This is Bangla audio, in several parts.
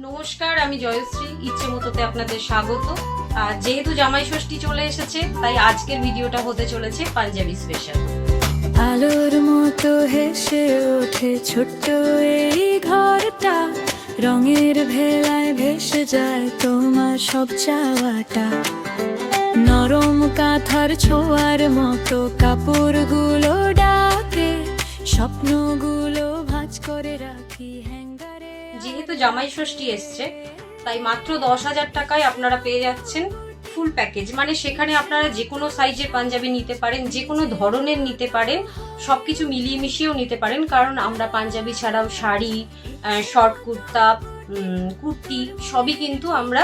নমস্কার, আমি জয়শ্রী। ইচ্ছে মতোতে আপনাদের স্বাগত। আর যেহেতু জামাই ষষ্ঠী চলে এসেছে, তাই আজকের ভিডিওটা হতে চলেছে পাঞ্জাবি স্পেশাল। আলোর মতো হেসে ওঠে ছোট্ট এই ঘরটা, রঙের ভেলায় ভেসে যায় তোমার সব চাওয়াটা। নরম কাঁথার ছোঁয়ার মতো কাপড়গুলো ডাকে, স্বপ্নগুলো ভাঁজ করে রাখি হ্যাঙ্গারে। যেহেতু জামাই ষষ্ঠী এসছে, তাই মাত্র 10,000 টাকায় আপনারা পেয়ে যাচ্ছেন ফুল প্যাকেজ। মানে সেখানে আপনারা যে কোনো সাইজের পাঞ্জাবি নিতে পারেন, যে কোনো ধরনের নিতে পারেন, সবকিছু মিলিয়ে মিশিয়েও নিতে পারেন। কারণ আমরা পাঞ্জাবি ছাড়াও শাড়ি, শর্ট কুর্তা, কুর্তি সবই কিন্তু আমরা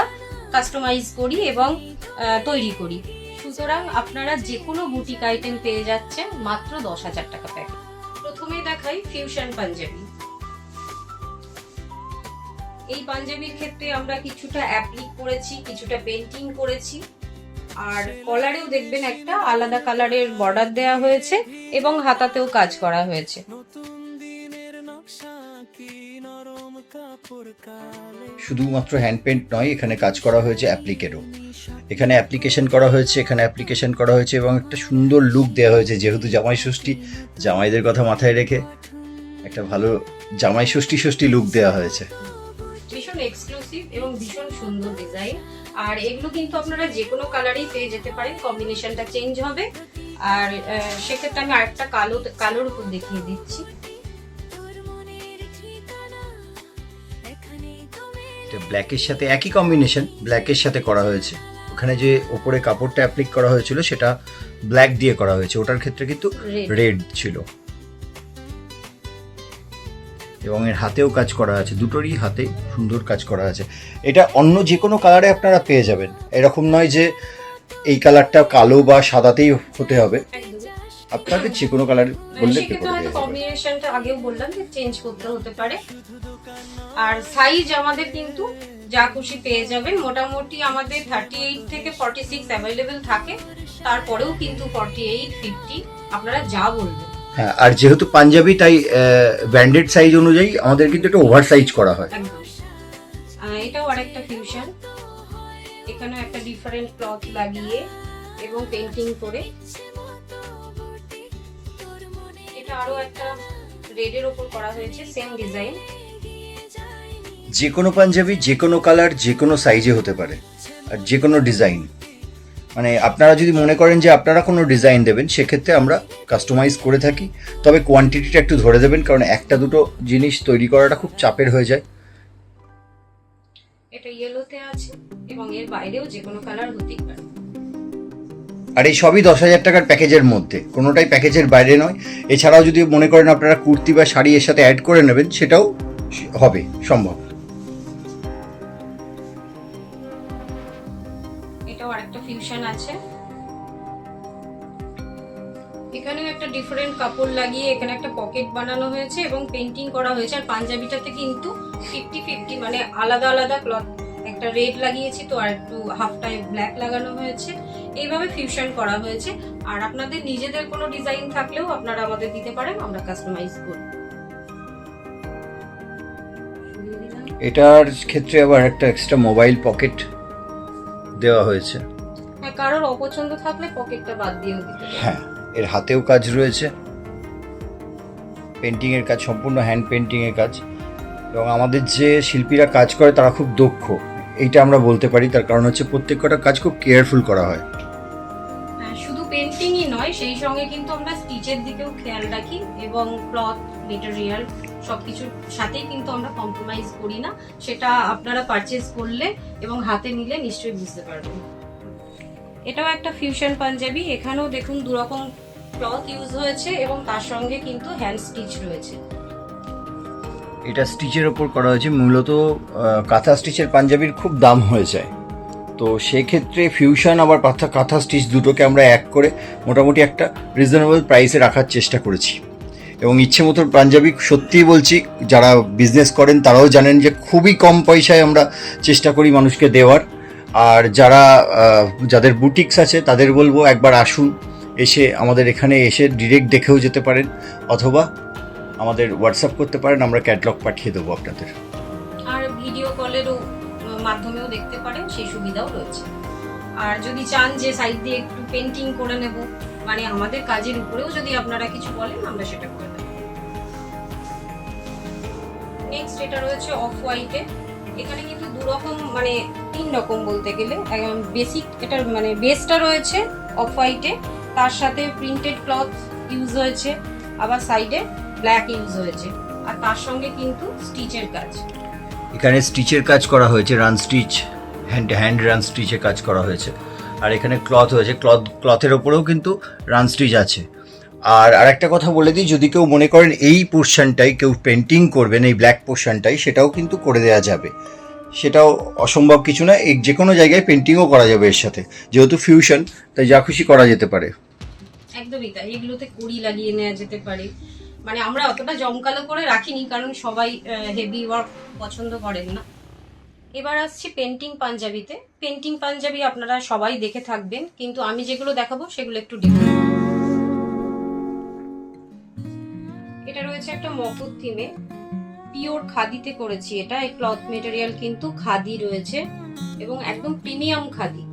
কাস্টমাইজ করি এবং তৈরি করি। সুতরাং আপনারা যে কোনো বুটিক আইটেম পেয়ে যাচ্ছেন মাত্র 10,000 টাকা প্যাকেজ। প্রথমেই দেখাই ফিউশন পাঞ্জাবি। এই পাঞ্জাবির ক্ষেত্রে আমরা কিছুটা অ্যাপ্লিক করেছি, কিছুটা পেন্টিং করেছি, আর কলারেও দেখবেন একটা আলাদা কালারের বর্ডার দেওয়া হয়েছে এবং হাতাতেও কাজ করা হয়েছে। শুধুমাত্র হ্যান্ড পেন্ট নয়, এখানে কাজ করা হয়েছে অ্যাপ্লিকেরও। এখানে অ্যাপ্লিকেশন করা হয়েছে, এবং একটা সুন্দর লুক দেওয়া হয়েছে। যেহেতু জামাই ষষ্ঠী, জামাইদের কথা মাথায় রেখে একটা ভালো জামাই ষষ্ঠী লুক দেওয়া হয়েছে। ভীষণ এক্সক্লুসিভ এবং ভীষণ সুন্দর ডিজাইন। আর এগুলো কিন্তু আপনারা যে কোনো কালারেই পেয়ে যেতে পারেন, কম্বিনেশনটা চেঞ্জ হবে। আর সেক্ষেত্রে আমি আরেকটা কালোর উপর দেখিয়ে দিচ্ছি। এটা ব্ল্যাকের সাথে একই কম্বিনেশন, ব্ল্যাকের সাথে করা হয়েছে। ওখানে যে ওপরে কাপড়টা অ্যাপ্লিক করা হয়েছিল সেটা ব্ল্যাক দিয়ে করা হয়েছে, ওটার ক্ষেত্রে কিন্তু রেড ছিল। এবং এর হাতেও কাজ করা আছে, দুটোরই হাতে সুন্দর কাজ করা আছে। এটা অন্য যে কোনো কালারে আপনারা পেয়ে যাবেন, এরকম নয় যে এই কালারটা কালো বা সাদাতেই হতে হবে, আপনাকে যে কোনো কালার বললে কম্বিনেশনটা আগেও বললাম যে চেঞ্জ করতে হতে পারে। আর সাইজ আমাদের কিন্তু যা খুশি পেয়ে যাবেন। মোটামুটি আমাদের 38 থেকে 46 অ্যাভেলেবেল থাকে, তারপরেও কিন্তু 48, 50 আপনারা যা বলবেন। হ্যাঁ, আর যেহেতু পাঞ্জাবি তাই ব্র্যান্ডেড সাইজ অনুযায়ী আমাদের কিন্তু একটা ওভার সাইজ করা হয়। একদম। এটাও আরেকটা ফিউশন। এখানেও একটা ডিফারেন্ট ক্লথ লাগিয়ে এবং পেইন্টিং করে। এটা আরো একটা রেডের উপর করা হয়েছে, সেম ডিজাইন। যে কোনো পাঞ্জাবি যে কোনো কালার যে কোনো সাইজে হতে পারে, আর যে কোনো ডিজাইন। মানে আপনারা যদি মনে করেন যে আপনারা কোনো ডিজাইন দেবেন, সেক্ষেত্রে আমরা কাস্টমাইজ করে থাকি। তবে কোয়ান্টিটিটা একটু ধরে দেবেন, কারণ একটা দুটো জিনিস তৈরি করাটা খুব চাপের হয়ে যায়। এটা ইয়েলোতে আছে এবং এর বাইরেও যে কোনো কালার হতেই পারে। আর এই সবই 10,000 টাকার প্যাকেজের মধ্যে, কোনোটাই প্যাকেজের বাইরে নয়। এছাড়াও যদি মনে করেন আপনারা কুর্তি বা শাড়ি এর সাথে অ্যাড করে নেবেন, সেটাও হবে, সম্ভব। এটাও আরেকটা ফিউশন আছে। এখানেও একটা ডিফারেন্ট কাপড় লাগিয়ে এখানে একটা পকেট বানানো হয়েছে এবং পেইন্টিং করা হয়েছে। আর পাঞ্জাবিটাতে কিন্তু 50-50 মানে আলাদা আলাদা ক্লথ, একটা রেড লাগিয়েছি তো, আর একটু হাফটায় ব্ল্যাক লাগানো হয়েছে। এইভাবে ফিউশন করা হয়েছে। আর আপনাদের নিজেদের কোনো ডিজাইন থাকলেও আপনারা আমাদের দিতে পারেন, আমরা কাস্টমাইজ করি। এটার ক্ষেত্রে আবার একটা এক্সট্রা মোবাইল পকেট দেওয়া হয়েছে। হ্যাঁ, কারোর অপছন্দ থাকলে পকেটটা বাদ দিয়েও দিতে পারেন। হ্যাঁ, এর হাতেও কাজ রয়েছে, পেন্টিং এর কাজ, সম্পূর্ণ হ্যান্ড পেন্টিং এর কাজ। এবং আমাদের যে শিল্পীরা কাজ করে তারা খুব দক্ষ, এইটা আমরা বলতে পারি। তার কারণ হচ্ছে প্রত্যেকটা কাজ খুব কেয়ারফুল করা হয়। শুধু পেন্টিংই নয়, সেই সঙ্গে কিন্তু আমরা স্টিচের দিকেও খেয়াল রাখি এবং ক্লথ, মেটেরিয়াল সবকিছুর সাথেই কিন্তু আমরা কম্প্রোমাইজ করি না। সেটা আপনারা পারচেজ করলে এবং হাতে নিলে নিশ্চয়ই বুঝতে পারবেন। এটাও একটা ফিউশন পাঞ্জাবি। এখানেও দেখুন দুরকম ক্লথ ইউজ হয়েছে এবং তার সঙ্গে কিন্তু হ্যান্ড স্টিচ রয়েছে। এটা স্টিচের ওপর করা হয়েছে। মূলত কাঁথা স্টিচের পাঞ্জাবির খুব দাম হয়ে যায়, তো সেক্ষেত্রে ফিউশন আবার কাঁথা স্টিচ দুটোকে আমরা এক করে মোটামুটি একটা রিজনেবল প্রাইসে রাখার চেষ্টা করেছি। এবং ইচ্ছে মতো পাঞ্জাবি, সত্যিই বলছি, যারা বিজনেস করেন তারাও জানেন যে খুবই কম পয়সায় আমরা চেষ্টা করি মানুষকে দেওয়ার। আর যাদের বুটিক্স আছে তাদের বলবো একবার আসুন, এসে আমাদের এখানে এসে ডিরেক্ট দেখেও যেতে পারেন, অথবা আমাদের হোয়াটসঅ্যাপ করতে পারেন, আমরা ক্যাটালগ পাঠিয়ে দেবো আপনাদের। আর ভিডিও কলেরও মাধ্যমেও দেখতে পারেন, সেই সুবিধাও রয়েছে। আর যদি চান যে সাইড দিয়ে একটু পেন্টিং করে নেব, মানে আমাদের কাজের উপরেও যদি আপনারা কিছু বলেন, আমরা সেটা করে দেব। নেক্সট এটা রয়েছে অফ হোয়াইটে। এখানে কিন্তু দু রকম, মানে 3 রকম বলতে গেলে। বেসিক, এটার মানে বেসটা রয়েছে অফ হোয়াইটে, তার সাথে প্রিন্টেড ক্লথ ইউজ হয়েছে, আবার সাইডে ব্ল্যাক ইউজ হয়েছে, আর তার সঙ্গে কিন্তু স্টিচের কাজ। এখানে স্টিচের কাজ করা হয়েছে, রান স্টিচ, হ্যান্ড রান স্টিচে কাজ করা হয়েছে। আর এখানে ক্লথ হয়েছে, ক্লথের ওপরেও কিন্তু রান স্টিচ আছে। আর আরেকটা কথা বলে দিই, যদি কেউ মনে করেন এই পোর্শনটাই কেউ পেন্টিং করবেন, এই ব্ল্যাক পোর্শনটাই, সেটাও কিন্তু করে দেওয়া যাবে। সেটাও অসম্ভব কিছু না, যে কোনো জায়গায় পেন্টিংও করা যাবে এর সাথে, যেহেতু ফিউশন, তাই যা খুশি করা যেতে পারে। একদমই তাই, এগুলোতে কুড়ি লাগিয়ে নেওয়া যেতে পারে। মানে আমরা অতটা জমকালো করে রাখিনি, কারণ সবাই হেভি ওয়ার্ক পছন্দ করেন না। এবার আসছি পেন্টিং পাঞ্জাবিতে। পেন্টিং পাঞ্জাবি আপনারা সবাই দেখে থাকবেন, কিন্তু আমি যেগুলো দেখাবো সেগুলো একটু ডিফারেন্ট। এটা রয়েছে একটা মফুত থিমে, পিওর খাদিতে করেছি এটা। এই ক্লথ মেটেরিয়াল কিন্তু খাদি রয়েছে, এবং একদম প্রিমিয়াম খাদি।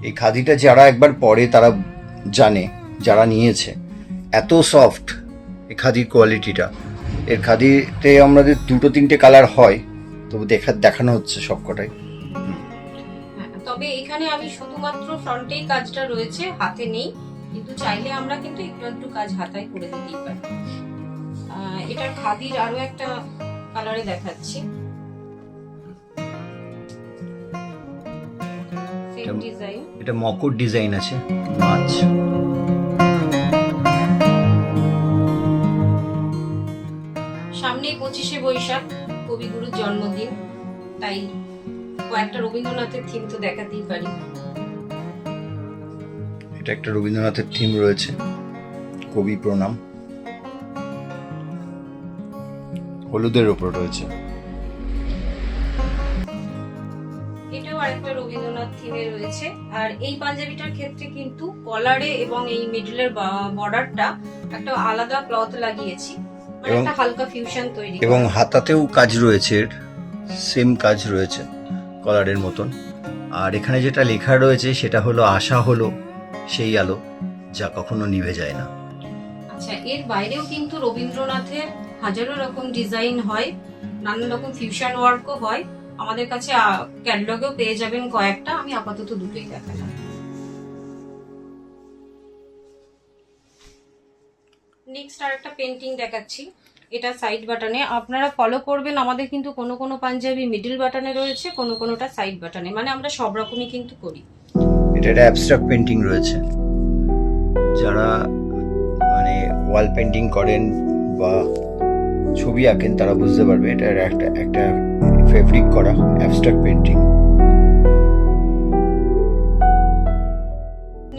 এই খাদিটা যারা একবার পরে তারা জানে, যারা নিয়েছে, এত সফট এই খাদির কোয়ালিটিটা। এর খাদিতে আমাদের 2-3টে কালার হয়, তবু দেখানো হচ্ছে সবকটাই। তবে এখানে আমি শুধুমাত্র ফ্রন্টেই কাজটা রয়েছে, হাতে নেই, কিন্তু চাইলে আমরা কিন্তু একটু কাজ হাতায় করে দিতেই পারি। এটার খাদির আরো একটা কালারে দেখাচ্ছি, সেম ডিজাইন। এটা মকর ডিজাইন আছে, মাছ। সামনেই 25শে বৈশাখ, কবিগুরুর জন্মদিন, তাই কয়েকটা রবীন্দ্রনাথের থিম তো দেখাতেই পারি। এটা একটা রবীন্দ্রনাথের থিম রয়েছে, কবি প্রণাম, হলুদের ওপর রয়েছে। এটাও আরেকটা রবীন্দ্রনাথ থিমে রয়েছে। আর এই পাঞ্জাবিটার ক্ষেত্রে কিন্তু কলারে এবং এই মিডলের বর্ডারটা একটা আলাদা ক্লথ লাগিয়েছি, মানে একটা হালকা ফিউশন তৈরি। এবং হাতাতেও কাজ রয়েছে, সেম কাজ রয়েছে কলারের মতন। আর এখানে যেটা লেখা রয়েছে সেটা হলো, আশা হলো সেই আলো যা কখনো নিভে যায় না। আচ্ছা, এর বাইরেও কিন্তু রবীন্দ্রনাথের হাজারো রকম ডিজাইন হয়, নানান রকম ফিউশন ওয়ার্কও হয়। আমাদের কাছে ক্যাটালগেও পেয়ে যাবেন কয়েকটা, আমি আপাতত দুটোই দেখালাম। নেক্সট আর একটা পেন্টিং দেখাচ্ছি, এটা সাইড বাটনে। আপনারা ফলো করবেন, আমাদের কিন্তু কোনো কোনো পাঞ্জাবি মিডল বাটনে রয়েছে, কোনো কোনোটা সাইড বাটনে, মানে আমরা সব রকমই কিন্তু করি। এটা একটা অ্যাবস্ট্রাক্ট পেন্টিং রয়েছে, যারা মানে ওয়াল পেন্টিং করেন বা ছবি আঁকেন তারা বুঝতে পারবে এটা একটা ফেব্রিক করা অ্যাবস্ট্রাক্ট পেন্টিং।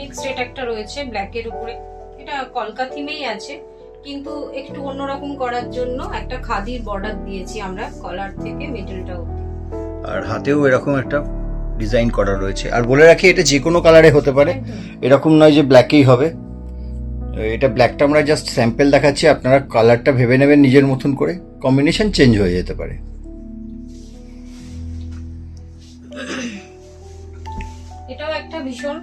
নেক্সট এটা একটা রয়েছে ব্ল্যাকের উপরে, এটা কলকা থিমেই আছে, কিন্তু একটু অন্যরকম করার জন্য একটা খাদির বর্ডার দিয়েছি আমরা কলার থেকে মিডলটা অবধি। আর হাতেও এরকম একটা ডিজাইন করা রয়েছে। আর বলে রাখি, এটা যে কোনো কালারে হতে পারে, এরকম নয় যে ব্ল্যাকেই হবে। এটা ব্ল্যাকটা আমরা জাস্ট স্যাম্পল দেখাচ্ছি, আপনারা কালারটা ভেবে নেবেন নিজের মতন করে, কম্বিনেশন চেঞ্জ হয়ে যেতে পারে। এটাও একটা ভীষণ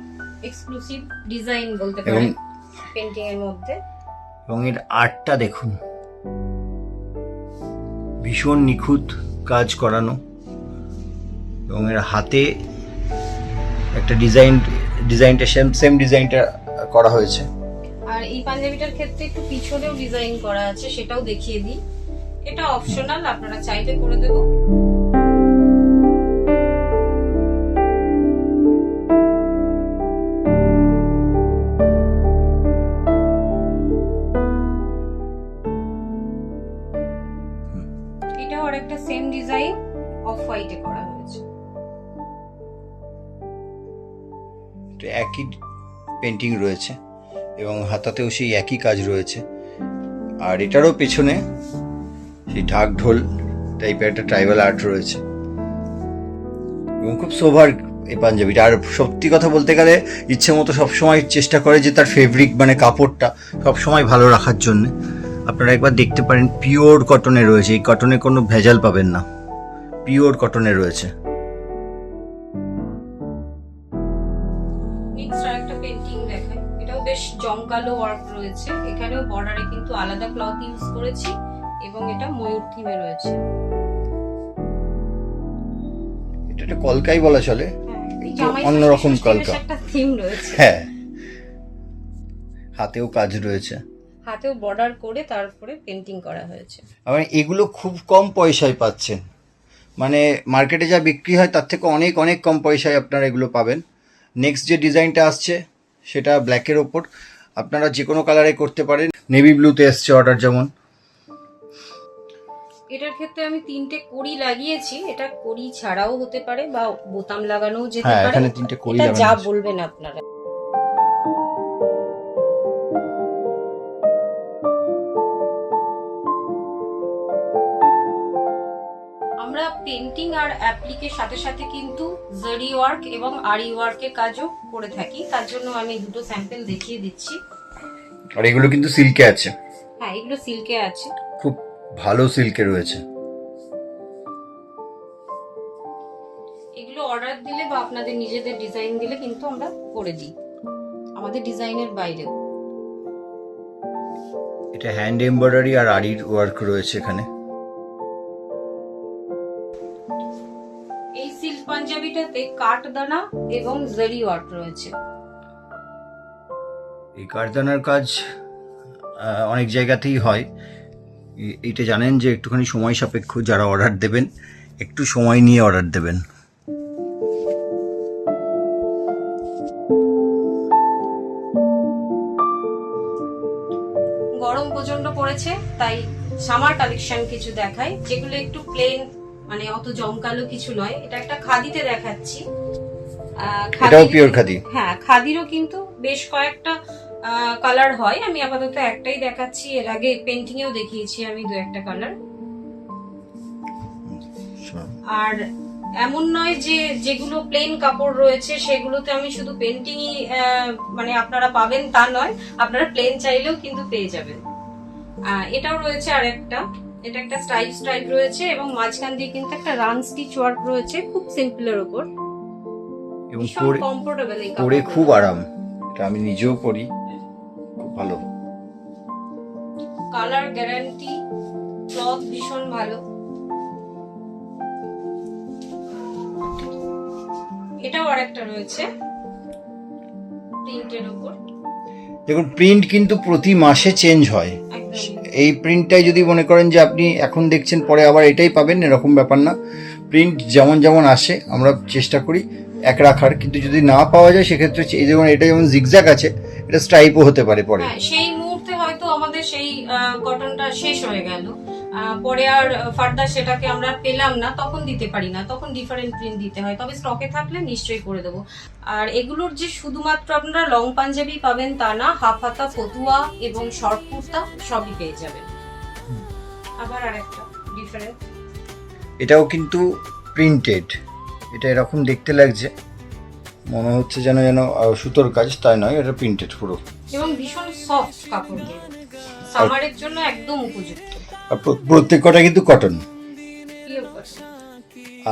এক্সক্লুসিভ ডিজাইন বলতে পারেন পেইন্টিং এর মধ্যে। এবং এর আর্টটা দেখুন, ভীষণ নিখুঁত কাজ করানো, এবং এর হাতে একটা ডিজাইনটা সেম ডিজাইনটা করা হয়েছে। আর এই পাঞ্জাবিটার ক্ষেত্রে একটু পিছনেও ডিজাইন করা আছে, সেটাও দেখিয়ে দিই। এটা অপশনাল, আপনারা চাইলে করে দেবো। এটাও আর একটা সেম ডিজাইন অফ হোয়াইটে করা হয়েছে। একই পেন্টিং রয়েছে এবং হাতাতেও সেই একই কাজ রয়েছে। আর এটারও পেছনে সেই ঢাক ঢোল টাইপের একটা ট্রাইবাল আর্ট রয়েছে এবং খুব সোভার এই পাঞ্জাবিটা। আর সত্যি কথা বলতে গেলে ইচ্ছে মতো সবসময় চেষ্টা করে যে তার ফেব্রিক মানে কাপড়টা সবসময় ভালো রাখার জন্য। আপনারা একবার দেখতে পারেন, পিওর কটনে রয়েছে, এই কটনে কোনো ভেজাল পাবেন না, পিওর কটনে রয়েছে। নেক্সট আরেকটা পেন্টিং দেখাই, এটাও বেশ জমকালো ওয়ার্ক রয়েছে, এখানেও বর্ডারে কিন্তু আলাদা ক্লথ ইউজ করেছি এবং এটা ময়ূর থিমে রয়েছে। এটা একটা কলকাই বলা চলে, এই একটু জামাই অন্যরকম ষষ্ঠীর কলকা। বেশ একটা থিম রয়েছে, হ্যাঁ, হাতেও কাজ রয়েছে, হাতেও বর্ডার করে তারপরে পেন্টিং করা হয়েছে। আবার এগুলো খুব কম পয়সায় পাচ্ছেন, মানে মার্কেটে যা বিক্রি হয় তার থেকে অনেক অনেক কম পয়সায় আপনারা এগুলো পাবেন। নেক্সট যে ডিজাইনটা আসছে সেটা ব্ল্যাকের ওপর, আপনারা যে কোনো কালারে করতে পারেন। নেভি ব্লুতে এসছে অর্ডার যেমন। এটার ক্ষেত্রে আমি 3টে কড়ি লাগিয়েছি, এটা কড়ি ছাড়াও হতে পারে বা বোতাম লাগানোও যেতে হ্যাঁ, পারে, এখানে 3টে কড়ি এটা লাগানো যা আছে। বলবেন আপনারা। আমরা পেন্টিং আর অ্যাপ্লিকের সাথে সাথে কিন্তু জারি ওয়ার্ক এবং আরি ওয়ার্কের কাজও করে থাকি, তার জন্য আমি দুটো স্যাম্পল দেখিয়ে দিচ্ছি। আর এগুলো কিন্তু সিল্কে আছে, হ্যাঁ, এগুলো সিল্কে আছে। খুব ভালো সিল্কে রয়েছে। এগুলো অর্ডার দিলে বা আপনাদের নিজেদের ডিজাইন দিলে কিন্তু আমরা করে দিই, আমাদের ডিজাইনের বাইরেও। এটা হ্যান্ড এমব্রয়ডারি আর আরির ওয়ার্ক রয়েছে এখানে। এই সিল্ক পাঞ্জাবিটাতে কাঠদানা এবং জারি ওয়ার্ক রয়েছে। এই কারদানার কাজ অনেক জায়গাতেই হয়, এইটা জানেন যে একটুখানি সময় সাপেক্ষ, যারা অর্ডার দেবেন একটু সময় নিয়ে অর্ডার দেবেন। গরম প্রচন্ড পড়েছে, তাই সামার কালেকশন কিছু দেখাই, যেগুলো একটু প্লেন, মানে অত জমকালো কিছু নয়। এটা একটা খাদিতে দেখাচ্ছি। এটাও পিওর খাদি। হ্যাঁ, খাদিরও কিন্তু বেশ কয়েকটা কালার হয়, আমি আপাতত একটাই দেখাচ্ছি। এর আগে পেন্টিং এও দেখিয়েছি আমি 2-1টা কালার। আর এমন নয় যে যেগুলো প্লেন কাপড় রয়েছে সেগুলোতে আমি শুধু পেন্টিংই মানে আপনারা পাবেন তা নয়, আপনারা প্লেন চাইলেও কিন্তু পেয়ে যাবেন। এটাও রয়েছে আরেকটা, এটা একটা স্ট্রাইপ রয়েছে এবং মাঝখান দিয়ে কিন্তু একটা রান স্টিচ ওয়ার্ক রয়েছে, খুব সিম্পলের উপর এবং কমফোর্টেবল। এই পরে খুব আরাম, এটা আমি নিজেও পরি, খুব ভালো। কালার গ্যারান্টি, ক্লথ ভীষণ ভালো। এটাও আরেকটা রয়েছে প্রিন্টের উপর। দেখুন, প্রিন্ট কিন্তু প্রতি মাসে চেঞ্জ হয়। এই প্রিন্টটাই যদি মনে করেন যে আপনি এখন দেখছেন পরে আবার এটাই পাবেন, এরকম ব্যাপার না। প্রিন্ট যেমন যেমন আসে আমরা চেষ্টা করি এক রাখার, কিন্তু যদি না পাওয়া যায় সেক্ষেত্রে এই যেমন এটা যেমন জিগজ্যাগ আছে, এটা স্ট্রাইপও হতে পারে পরে। সেই মুহূর্তে হয়তো আমাদের সেই কটনটা শেষ হয়ে গেল, পরে আর ফার্দার সেটাকে আমরা পেলাম না, তখন দিতে পারি না, তখন ডিফারেন্ট প্রিন্ট দিতে হয়। তবে স্টকে থাকলে নিশ্চয়ই করে দেবো। আর এগুলোর যে শুধুমাত্র আপনারা লং পাঞ্জাবি পাবেন তা না, হাফ হাতা, ফতুয়া এবং শর্ট কুর্তা সবই পেয়ে যাবেন। আবার আরেকটা ডিফারেন্ট, এটাও কিন্তু প্রিন্টেড, এটা এরকম দেখতে লাগছে, মনে হচ্ছে যেন যেন সুতোর কাজ, তাই নয়, এটা প্রিন্টেড পুরো এবং ভীষণ সফট কাপড়, সামারের জন্য একদম উপযুক্ত। আর প্রত্যেক কটা কিন্তু কটন।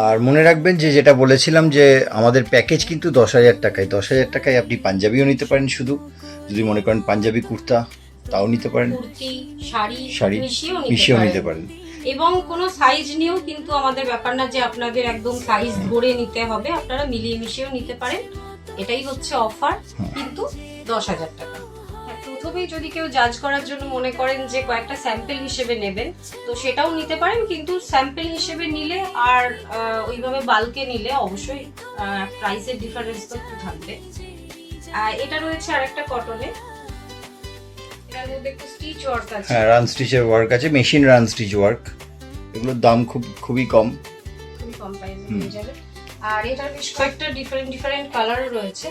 আর মনে রাখবেন যে যেটা বলেছিলাম যে আমাদের প্যাকেজ কিন্তু 10,000 টাকায়। 10,000 টাকায় আপনি পাঞ্জাবিও নিতে পারেন, শুধু যদি মনে করেন পাঞ্জাবি কুর্তা তাও নিতে পারেন, কুর্তি, শাড়ি মিশিয়েও নিতে পারেন। এবং কোনো সাইজ নিয়েও কিন্তু আমাদের ব্যাপার না যে আপনাদের একদম সাইজ ধরে নিতে হবে, আপনারা মিলিয়ে মিশিয়েও নিতে পারেন। এটাই হচ্ছে অফার, কিন্তু 10,000 টাকা। প্রথমেই যদি কেউ জাজ করার জন্য মনে করেন যে কয়েকটা স্যাম্পল হিসেবে নেবেন, তো সেটাও নিতে পারেন, কিন্তু স্যাম্পল হিসেবে নিলে আর ওইভাবে বাল্কে নিলে অবশ্যই প্রাইসের ডিফারেন্স তো একটু থাকবে। এটা রয়েছে আরেকটা কটনে, এটার মধ্যে একটু স্টিচ ওয়ার্ক আছে। হ্যাঁ, রান স্টিচের ওয়ার্ক আছে, মেশিন রান স্টিচ ওয়ার্ক। এগুলোর দাম খুবই কম, খুবই কম প্রাইসে পেয়ে যাবে। আর এটার বেশ কয়েকটা ডিফারেন্ট কালারও রয়েছে।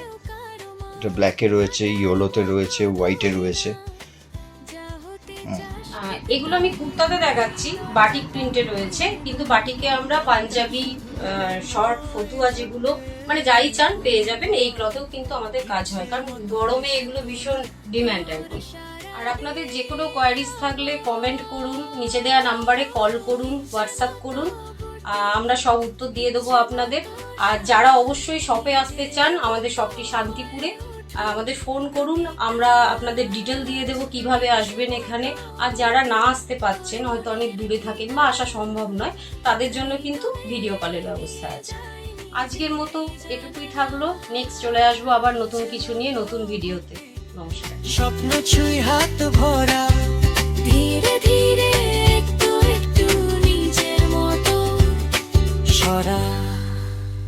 এটা ব্ল্যাকে রয়েছে, ইয়েলোতে রয়েছে, হোয়াইটে রয়েছে। এগুলো আমি কুর্তাতে দেখাচ্ছি, বাটিক প্রিন্টে রয়েছে, কিন্তু বাটিকে আমরা পাঞ্জাবি, শর্ট, ফতুয়া যেগুলো মানে যাই চান পেয়ে যাবেন। এই ক্লথেও কিন্তু আমাদের কাজ হয়, কারণ গরমে এগুলো ভীষণ ডিমান্ড আর কি। আর আপনাদের যে কোনো কোয়ারিজ থাকলে কমেন্ট করুন, নিচে দেওয়া নাম্বারে কল করুন, হোয়াটসঅ্যাপ করুন, আমরা সব উত্তর দিয়ে দেবো আপনাদের। আর যারা অবশ্যই শপে আসতে চান, আমাদের শপটি শান্তিপুরে, আমাদের ফোন করুন, আমরা আপনাদের ডিটেল দিয়ে দেবো কিভাবে আসবেন এখানে। আর যারা না আসতে পারছেন, হয়তো অনেক দূরে থাকেন বা আসা সম্ভব নয়, তাদের জন্য কিন্তু ভিডিও কলের ব্যবস্থা আছে। আজকের মতো এটুকুই থাকলো, নেক্সট চলে আসবো আবার নতুন কিছু নিয়ে নতুন ভিডিওতে। নমস্কার। স্বপ্ন ছুঁই হাত